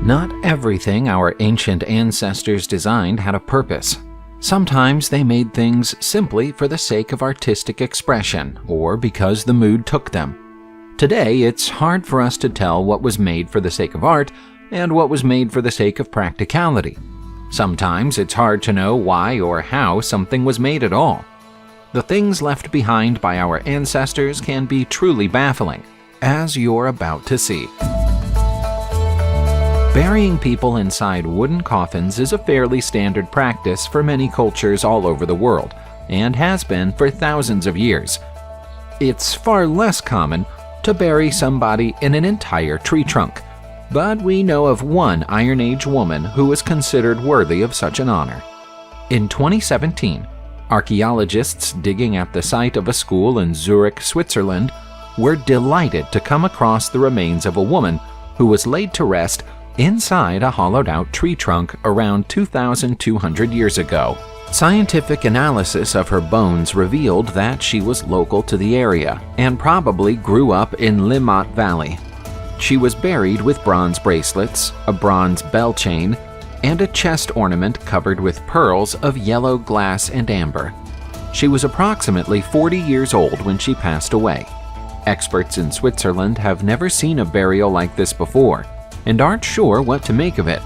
Not everything our ancient ancestors designed had a purpose. Sometimes they made things simply for the sake of artistic expression or because the mood took them. Today, it's hard for us to tell what was made for the sake of art and what was made for the sake of practicality. Sometimes it's hard to know why or how something was made at all. The things left behind by our ancestors can be truly baffling, as you're about to see. Burying people inside wooden coffins is a fairly standard practice for many cultures all over the world, and has been for thousands of years. It's far less common to bury somebody in an entire tree trunk, but we know of one Iron Age woman who was considered worthy of such an honor. In 2017, archaeologists digging at the site of a school in Zurich, Switzerland, were delighted to come across the remains of a woman who was laid to rest inside a hollowed-out tree trunk around 2,200 years ago. Scientific analysis of her bones revealed that she was local to the area and probably grew up in Limmat Valley. She was buried with bronze bracelets, a bronze bell chain, and a chest ornament covered with pearls of yellow glass and amber. She was approximately 40 years old when she passed away. Experts in Switzerland have never seen a burial like this before and aren't sure what to make of it.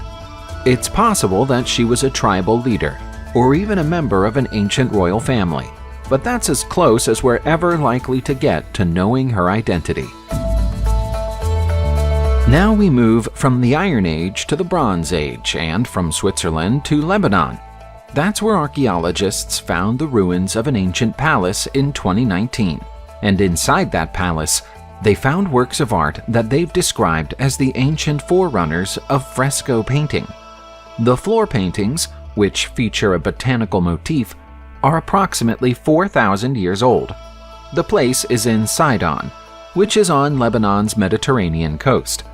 It's possible that she was a tribal leader, or even a member of an ancient royal family, but that's as close as we're ever likely to get to knowing her identity. Now we move from the Iron Age to the Bronze Age, and from Switzerland to Lebanon. That's where archaeologists found the ruins of an ancient palace in 2019, and inside that palace, they found works of art that they've described as the ancient forerunners of fresco painting. The floor paintings, which feature a botanical motif, are approximately 4,000 years old. The place is in Sidon, which is on Lebanon's Mediterranean coast.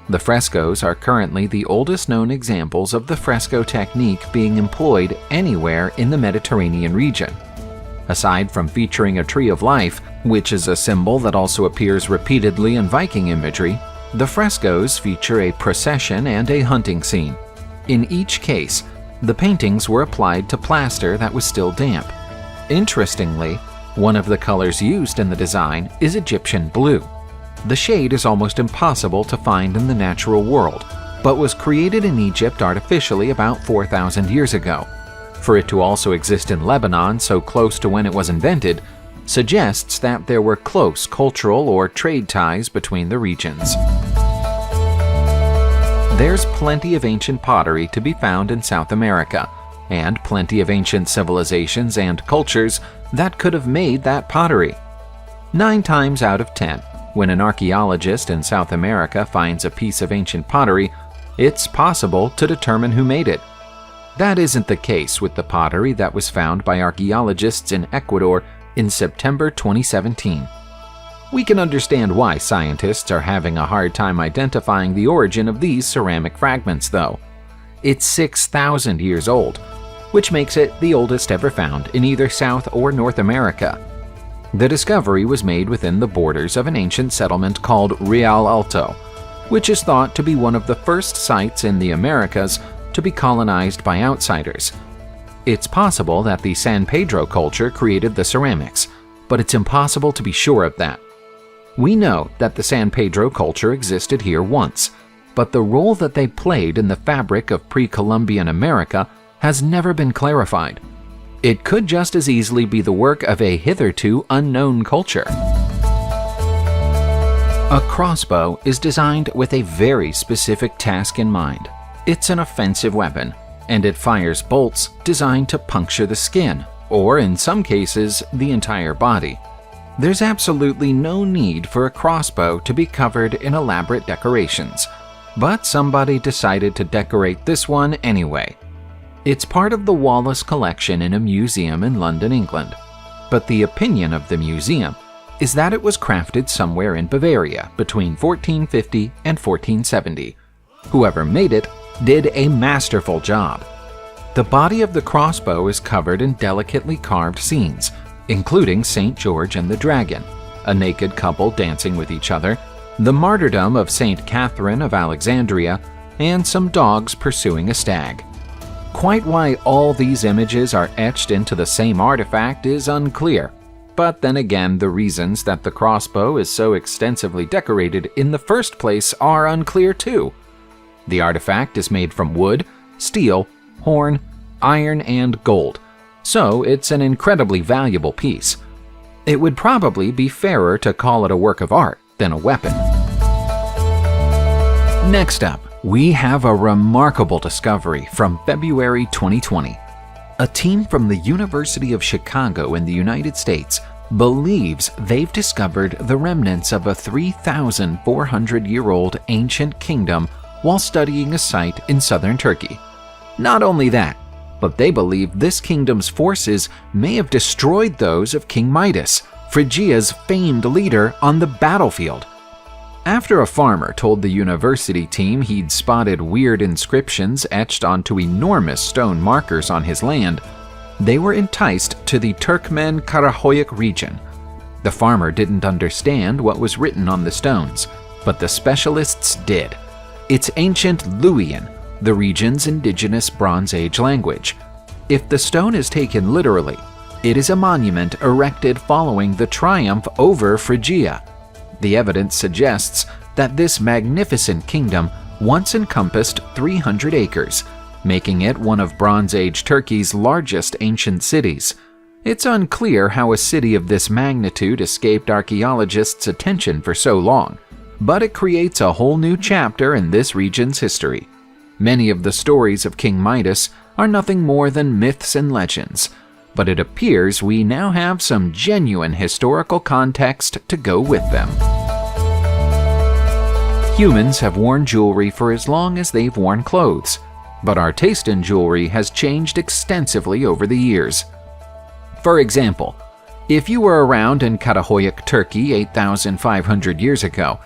The frescoes are currently the oldest known examples of the fresco technique being employed anywhere in the Mediterranean region. Aside from featuring a tree of life, which is a symbol that also appears repeatedly in Viking imagery, the frescoes feature a procession and a hunting scene. In each case, the paintings were applied to plaster that was still damp. Interestingly, one of the colors used in the design is Egyptian blue. The shade is almost impossible to find in the natural world, but was created in Egypt artificially about 4,000 years ago. For it to also exist in Lebanon so close to when it was invented suggests that there were close cultural or trade ties between the regions. There's plenty of ancient pottery to be found in South America, and plenty of ancient civilizations and cultures that could have made that pottery. 9 times out of 10, when an archaeologist in South America finds a piece of ancient pottery, it's possible to determine who made it. That isn't the case with the pottery that was found by archaeologists in Ecuador in September 2017. We can understand why scientists are having a hard time identifying the origin of these ceramic fragments, though. It's 6,000 years old, which makes it the oldest ever found in either South or North America. The discovery was made within the borders of an ancient settlement called Real Alto, which is thought to be one of the first sites in the Americas to be colonized by outsiders. It's possible that the San Pedro culture created the ceramics, but it's impossible to be sure of that. We know that the San Pedro culture existed here once, but the role that they played in the fabric of pre-Columbian America has never been clarified. It could just as easily be the work of a hitherto unknown culture. A crossbow is designed with a very specific task in mind. It's an offensive weapon, and it fires bolts designed to puncture the skin, or in some cases, the entire body. There's absolutely no need for a crossbow to be covered in elaborate decorations, but somebody decided to decorate this one anyway. It's part of the Wallace collection in a museum in London, England, but the opinion of the museum is that it was crafted somewhere in Bavaria between 1450 and 1470. Whoever made it did a masterful job. The body of the crossbow is covered in delicately carved scenes, including St. George and the Dragon, a naked couple dancing with each other, the martyrdom of St. Catherine of Alexandria, and some dogs pursuing a stag. Quite why all these images are etched into the same artifact is unclear, but then again the reasons that the crossbow is so extensively decorated in the first place are unclear too. The artifact is made from wood, steel, horn, iron, and gold, so it's an incredibly valuable piece. It would probably be fairer to call it a work of art than a weapon. Next up, we have a remarkable discovery from February 2020. A team from the University of Chicago in the United States believes they've discovered the remnants of a 3,400-year-old ancient kingdom while studying a site in southern Turkey. Not only that, but they believe this kingdom's forces may have destroyed those of King Midas, Phrygia's famed leader, on the battlefield. After a farmer told the university team he'd spotted weird inscriptions etched onto enormous stone markers on his land, they were enticed to the Turkmen Karahoyuk region. The farmer didn't understand what was written on the stones, but the specialists did. It's ancient Luwian, the region's indigenous Bronze Age language. If the stone is taken literally, it is a monument erected following the triumph over Phrygia. The evidence suggests that this magnificent kingdom once encompassed 300 acres, making it one of Bronze Age Turkey's largest ancient cities. It's unclear how a city of this magnitude escaped archaeologists' attention for so long, but it creates a whole new chapter in this region's history. Many of the stories of King Midas are nothing more than myths and legends, but it appears we now have some genuine historical context to go with them. Humans have worn jewelry for as long as they've worn clothes, but our taste in jewelry has changed extensively over the years. For example, if you were around in Karahoyuk, Turkey 8,500 years ago,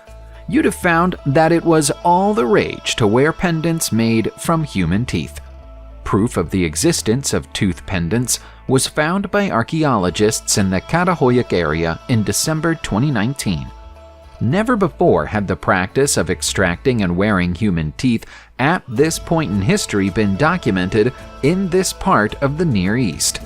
you'd have found that it was all the rage to wear pendants made from human teeth. Proof of the existence of tooth pendants was found by archaeologists in the Karahoyuk area in December 2019. Never before had the practice of extracting and wearing human teeth at this point in history been documented in this part of the Near East.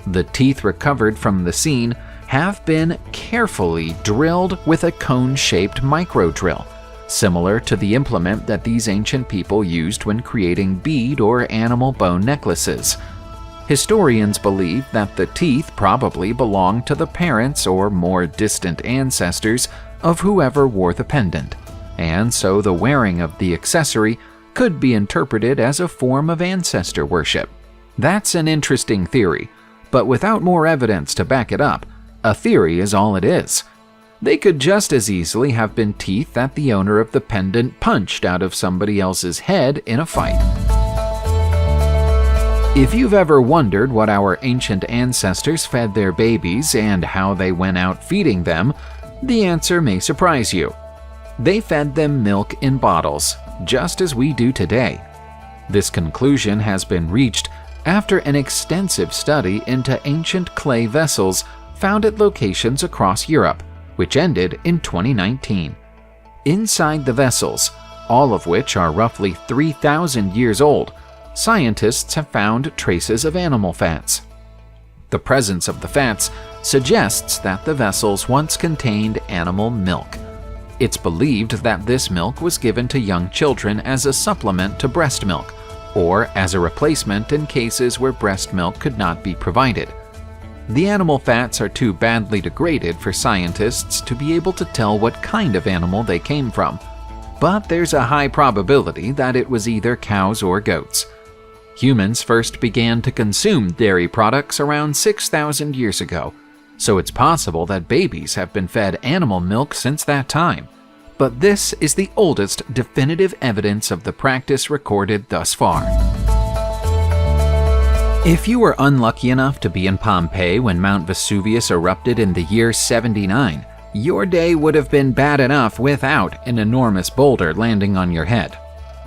The teeth recovered from the scene have been carefully drilled with a cone-shaped micro drill, similar to the implement that these ancient people used when creating bead or animal bone necklaces. Historians believe that the teeth probably belonged to the parents or more distant ancestors of whoever wore the pendant, and so the wearing of the accessory could be interpreted as a form of ancestor worship. That's an interesting theory, but without more evidence to back it up, a theory is all it is. They could just as easily have been teeth that the owner of the pendant punched out of somebody else's head in a fight. If you've ever wondered what our ancient ancestors fed their babies and how they went out feeding them, the answer may surprise you. They fed them milk in bottles, just as we do today. This conclusion has been reached after an extensive study into ancient clay vessels found at locations across Europe, which ended in 2019. Inside the vessels, all of which are roughly 3,000 years old, scientists have found traces of animal fats. The presence of the fats suggests that the vessels once contained animal milk. It's believed that this milk was given to young children as a supplement to breast milk, or as a replacement in cases where breast milk could not be provided. The animal fats are too badly degraded for scientists to be able to tell what kind of animal they came from, but there's a high probability that it was either cows or goats. Humans first began to consume dairy products around 6,000 years ago, so it's possible that babies have been fed animal milk since that time. But this is the oldest definitive evidence of the practice recorded thus far. If you were unlucky enough to be in Pompeii when Mount Vesuvius erupted in the year 79, your day would have been bad enough without an enormous boulder landing on your head.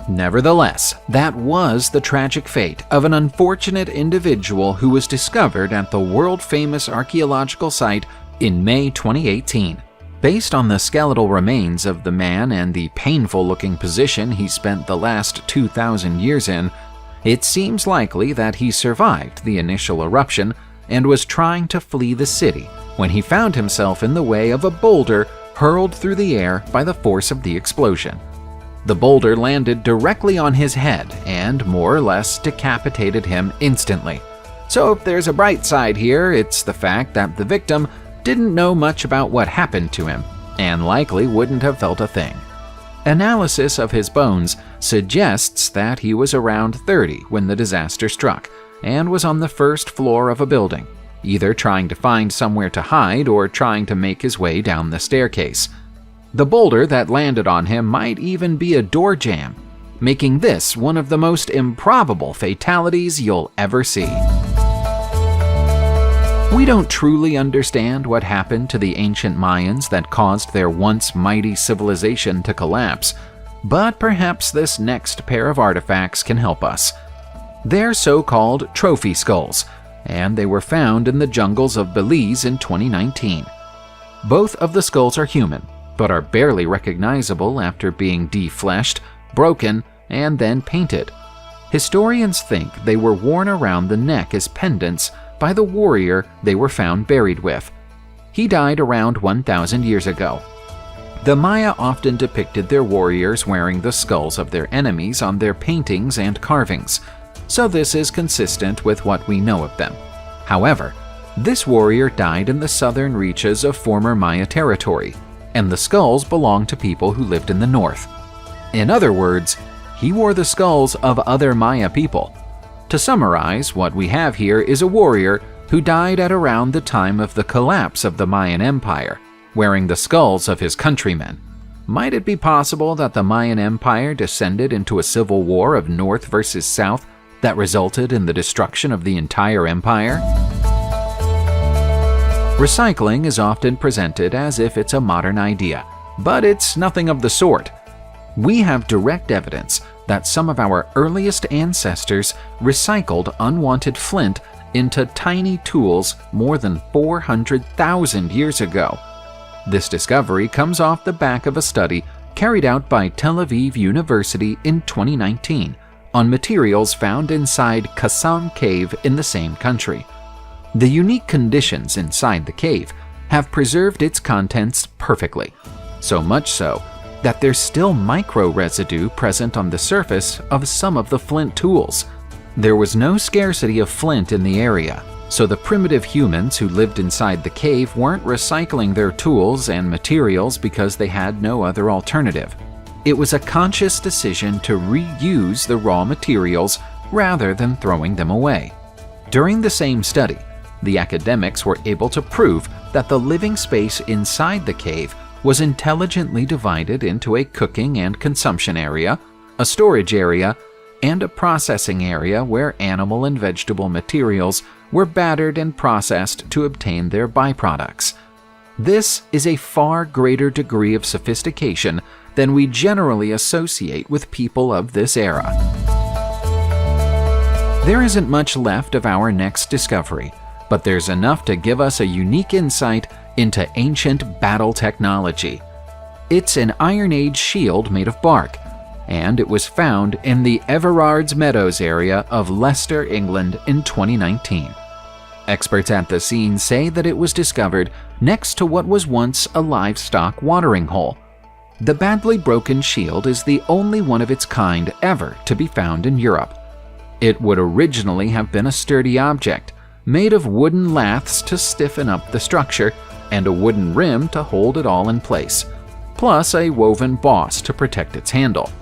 Nevertheless, that was the tragic fate of an unfortunate individual who was discovered at the world-famous archaeological site in May 2018. Based on the skeletal remains of the man and the painful-looking position he spent the last 2,000 years in, it seems likely that he survived the initial eruption and was trying to flee the city when he found himself in the way of a boulder hurled through the air by the force of the explosion. The boulder landed directly on his head and more or less decapitated him instantly. So if there's a bright side here, it's the fact that the victim didn't know much about what happened to him and likely wouldn't have felt a thing. Analysis of his bones suggests that he was around 30 when the disaster struck and was on the first floor of a building, either trying to find somewhere to hide or trying to make his way down the staircase. The boulder that landed on him might even be a door jamb, making this one of the most improbable fatalities you'll ever see. We don't truly understand what happened to the ancient Mayans that caused their once mighty civilization to collapse, but perhaps this next pair of artifacts can help us. They're so-called trophy skulls, and they were found in the jungles of Belize in 2019. Both of the skulls are human, but are barely recognizable after being defleshed, broken, and then painted. Historians think they were worn around the neck as pendants by the warrior they were found buried with. He died around 1,000 years ago. The Maya often depicted their warriors wearing the skulls of their enemies on their paintings and carvings, so this is consistent with what we know of them. However, this warrior died in the southern reaches of former Maya territory, and the skulls belonged to people who lived in the north. In other words, he wore the skulls of other Maya people. To summarize, what we have here is a warrior who died at around the time of the collapse of the Mayan Empire, wearing the skulls of his countrymen. Might it be possible that the Mayan Empire descended into a civil war of North versus South that resulted in the destruction of the entire empire? Recycling is often presented as if it's a modern idea, but it's nothing of the sort. We have direct evidence that some of our earliest ancestors recycled unwanted flint into tiny tools more than 400,000 years ago. This discovery comes off the back of a study carried out by Tel Aviv University in 2019 on materials found inside Qassam Cave in the same country. The unique conditions inside the cave have preserved its contents perfectly, so much so that there's still micro-residue present on the surface of some of the flint tools. There was no scarcity of flint in the area, so the primitive humans who lived inside the cave weren't recycling their tools and materials because they had no other alternative. It was a conscious decision to reuse the raw materials rather than throwing them away. During the same study, the academics were able to prove that the living space inside the cave was intelligently divided into a cooking and consumption area, a storage area, and a processing area where animal and vegetable materials were battered and processed to obtain their byproducts. This is a far greater degree of sophistication than we generally associate with people of this era. There isn't much left of our next discovery, but there's enough to give us a unique insight into ancient battle technology. It's an Iron Age shield made of bark, and it was found in the Everard's Meadows area of Leicester, England in 2019. Experts at the scene say that it was discovered next to what was once a livestock watering hole. The badly broken shield is the only one of its kind ever to be found in Europe. It would originally have been a sturdy object, made of wooden laths to stiffen up the structure, and a wooden rim to hold it all in place, plus a woven boss to protect its handle.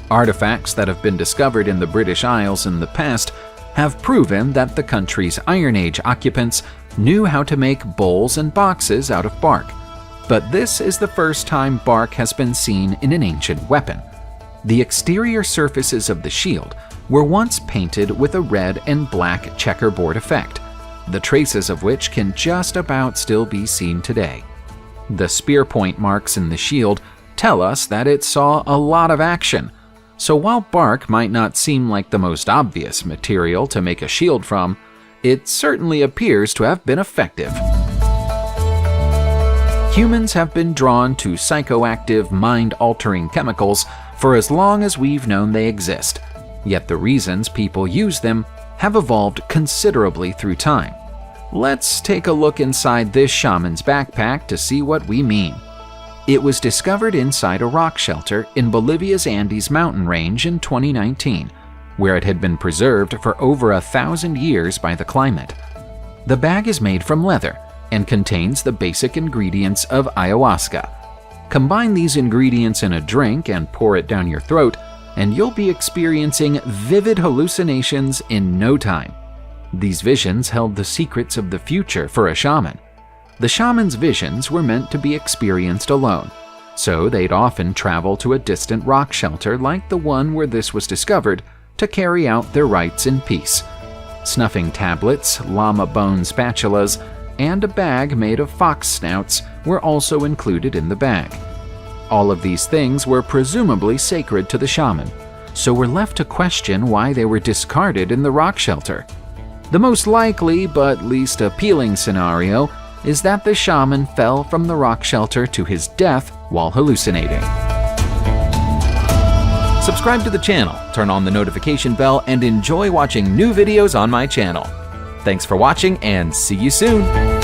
Artifacts that have been discovered in the British Isles in the past have proven that the country's Iron Age occupants knew how to make bowls and boxes out of bark, but this is the first time bark has been seen in an ancient weapon. The exterior surfaces of the shield were once painted with a red and black checkerboard effect, the traces of which can just about still be seen today. The spear point marks in the shield tell us that it saw a lot of action, so while bark might not seem like the most obvious material to make a shield from, it certainly appears to have been effective. Humans have been drawn to psychoactive, mind-altering chemicals for as long as we've known they exist, yet the reasons people use them have evolved considerably through time. Let's take a look inside this shaman's backpack to see what we mean. It was discovered inside a rock shelter in Bolivia's Andes mountain range in 2019, where it had been preserved for over 1,000 years by the climate. The bag is made from leather and contains the basic ingredients of ayahuasca. Combine these ingredients in a drink and pour it down your throat, and you'll be experiencing vivid hallucinations in no time. These visions held the secrets of the future for a shaman. The shaman's visions were meant to be experienced alone, so they'd often travel to a distant rock shelter like the one where this was discovered to carry out their rites in peace. Snuffing tablets, llama bone spatulas, and a bag made of fox snouts were also included in the bag. All of these things were presumably sacred to the shaman, so we're left to question why they were discarded in the rock shelter. The most likely but least appealing scenario is that the shaman fell from the rock shelter to his death while hallucinating. Subscribe to the channel, turn on the notification bell, and enjoy watching new videos on my channel. Thanks for watching, and see you soon!